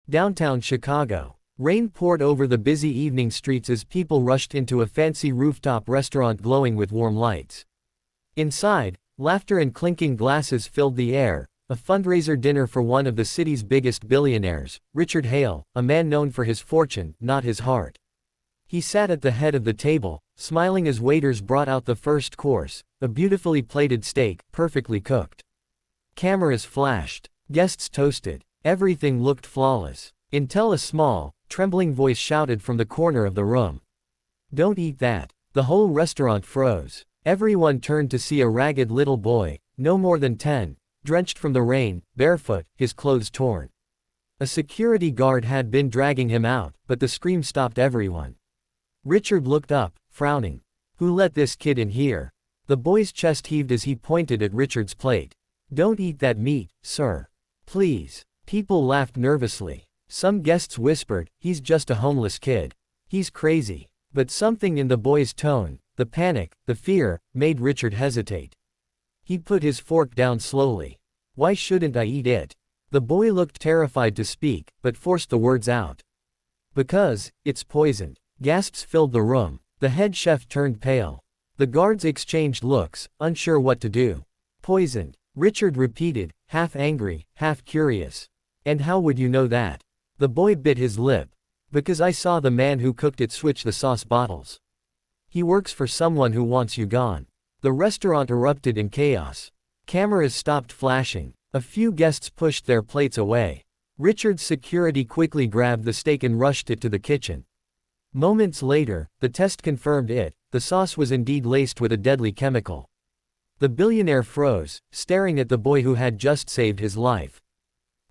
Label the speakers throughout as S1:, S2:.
S1: Downtown Chicago. Rain poured over the busy evening streets as people rushed into a fancy rooftop restaurant glowing with warm lights. Inside, laughter and clinking glasses filled the air, a fundraiser dinner for one of the city's biggest billionaires, Richard Hale, a man known for his fortune, not his heart. He sat at the head of the table, smiling as waiters brought out the first course, a beautifully plated steak, perfectly cooked. Cameras flashed. Guests toasted. Everything looked flawless. Until a small, trembling voice shouted from the corner of the room. "Don't eat that." The whole restaurant froze. Everyone turned to see a ragged little boy, no more than 10, drenched from the rain, barefoot, his clothes torn. A security guard had been dragging him out, but the scream stopped everyone. Richard looked up, frowning. "Who let this kid in here?" The boy's chest heaved as he pointed at Richard's plate. "Don't eat that meat, sir. Please." People laughed nervously. Some guests whispered, "He's just a homeless kid. He's crazy." But something in the boy's tone, the panic, the fear, made Richard hesitate. He put his fork down slowly. "Why shouldn't I eat it?" The boy looked terrified to speak, but forced the words out. "Because, it's poisoned." Gasps filled the room. The head chef turned pale. The guards exchanged looks, unsure what to do. "Poisoned," Richard repeated, half angry, half curious. "And how would you know that?" The boy bit his lip. "Because I saw the man who cooked it switch the sauce bottles. He works for someone who wants you gone." The restaurant erupted in chaos. Cameras stopped flashing. A few guests pushed their plates away. Richard's security quickly grabbed the steak and rushed it to the kitchen. Moments later, the test confirmed it. The sauce was indeed laced with a deadly chemical. The billionaire froze, staring at the boy who had just saved his life.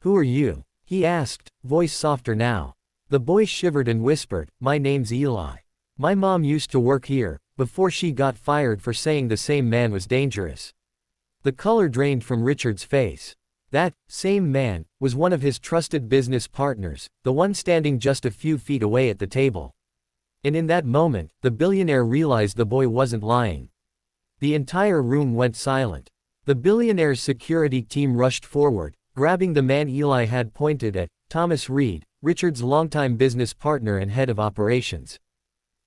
S1: "Who are you?" he asked, voice softer now. The boy shivered and whispered, "My name's Eli. My mom used to work here, before she got fired for saying the same man was dangerous." The color drained from Richard's face. That same man was one of his trusted business partners, the one standing just a few feet away at the table. And in that moment, the billionaire realized the boy wasn't lying. The entire room went silent. The billionaire's security team rushed forward, grabbing the man Eli had pointed at, Thomas Reed, Richard's longtime business partner and head of operations.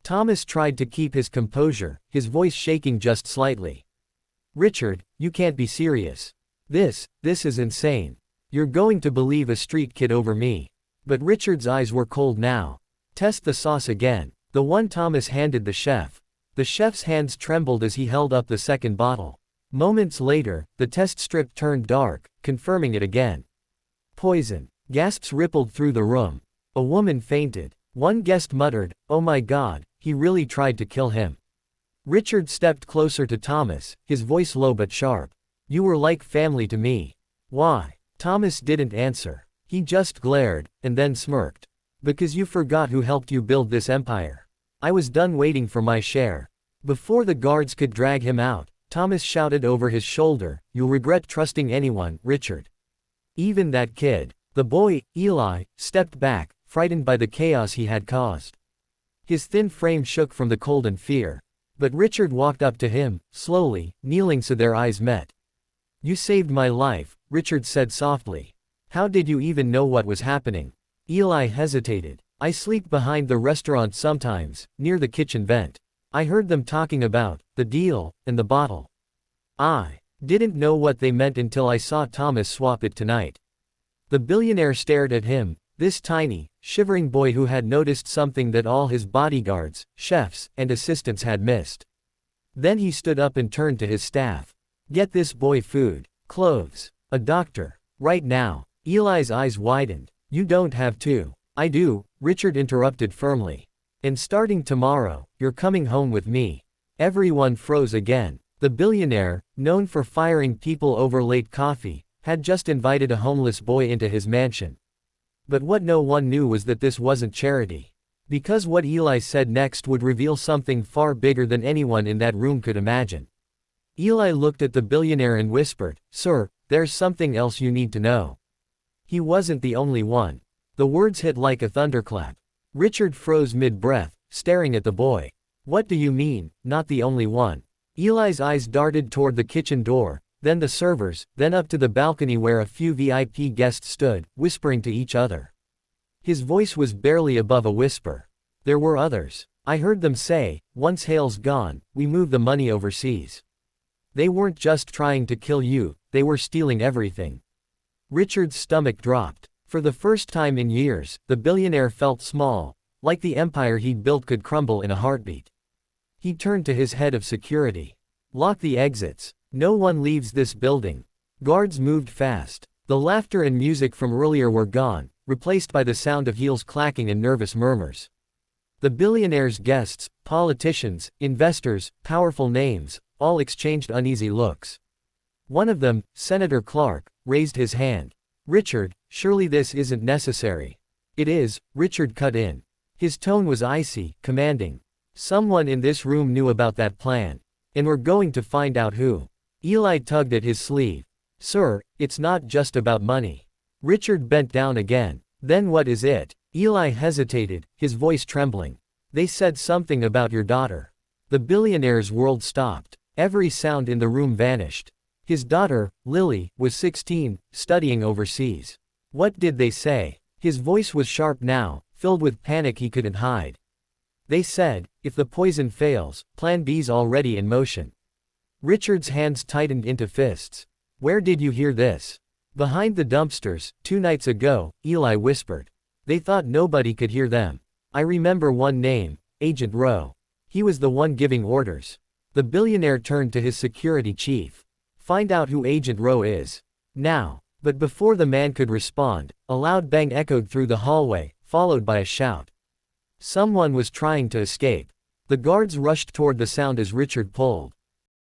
S1: Thomas tried to keep his composure, his voice shaking just slightly. "Richard, you can't be serious. This is insane. You're going to believe a street kid over me." But Richard's eyes were cold now. "Test the sauce again." The one Thomas handed the chef. The chef's hands trembled as he held up the second bottle. Moments later, the test strip turned dark, confirming it again. "Poison." Gasps rippled through the room. A woman fainted. One guest muttered, "Oh my God, he really tried to kill him." Richard stepped closer to Thomas, his voice low but sharp. "You were like family to me." "Why?" Thomas didn't answer. He just glared, and then smirked. "Because you forgot who helped you build this empire. I was done waiting for my share." Before the guards could drag him out, Thomas shouted over his shoulder, "You'll regret trusting anyone, Richard. Even that kid." The boy, Eli, stepped back, frightened by the chaos he had caused. His thin frame shook from the cold and fear. But Richard walked up to him, slowly, kneeling so their eyes met. "You saved my life," Richard said softly. "How did you even know what was happening?" Eli hesitated. "I sleep behind the restaurant sometimes, near the kitchen vent. I heard them talking about the deal and the bottle. I didn't know what they meant until I saw Thomas swap it tonight." The billionaire stared at him, this tiny, shivering boy who had noticed something that all his bodyguards, chefs, and assistants had missed. Then he stood up and turned to his staff. "Get this boy food, clothes, a doctor, right now." Eli's eyes widened. "You don't have to." "I do," Richard interrupted firmly. "And starting tomorrow, you're coming home with me." Everyone froze again. The billionaire, known for firing people over late coffee, had just invited a homeless boy into his mansion. But what no one knew was that this wasn't charity. Because what Eli said next would reveal something far bigger than anyone in that room could imagine. Eli looked at the billionaire and whispered, "Sir, there's something else you need to know." He wasn't the only one. The words hit like a thunderclap. Richard froze mid-breath, staring at the boy. "What do you mean, not the only one?" Eli's eyes darted toward the kitchen door, then the servers, then up to the balcony where a few VIP guests stood, whispering to each other. His voice was barely above a whisper. There were others. I heard them say, once Hale's gone, we move the money overseas. They weren't just trying to kill you, they were stealing everything. Richard's stomach dropped. For the first time in years, the billionaire felt small, like the empire he'd built could crumble in a heartbeat. He turned to his head of security. Lock the exits. No one leaves this building. Guards moved fast. The laughter and music from earlier were gone, replaced by the sound of heels clacking and nervous murmurs. The billionaire's guests, politicians, investors, powerful names, all exchanged uneasy looks. One of them, Senator Clark, raised his hand. Richard, surely this isn't necessary. It is, Richard cut in. His tone was icy, commanding. Someone in this room knew about that plan. And we're going to find out who. Eli tugged at his sleeve. Sir, it's not just about money. Richard bent down again. Then what is it? Eli hesitated, his voice trembling. They said something about your daughter. The billionaire's world stopped. Every sound in the room vanished. His daughter, Lily, was 16, studying overseas. What did they say? His voice was sharp now, filled with panic he couldn't hide. They said, if the poison fails, Plan B's already in motion. Richard's hands tightened into fists. Where did you hear this? Behind the dumpsters, 2 nights ago, Eli whispered. They thought nobody could hear them. I remember one name, Agent Rowe. He was the one giving orders. The billionaire turned to his security chief. Find out who Agent Rowe is. Now. But before the man could respond, a loud bang echoed through the hallway, followed by a shout. Someone was trying to escape. The guards rushed toward the sound as Richard pulled.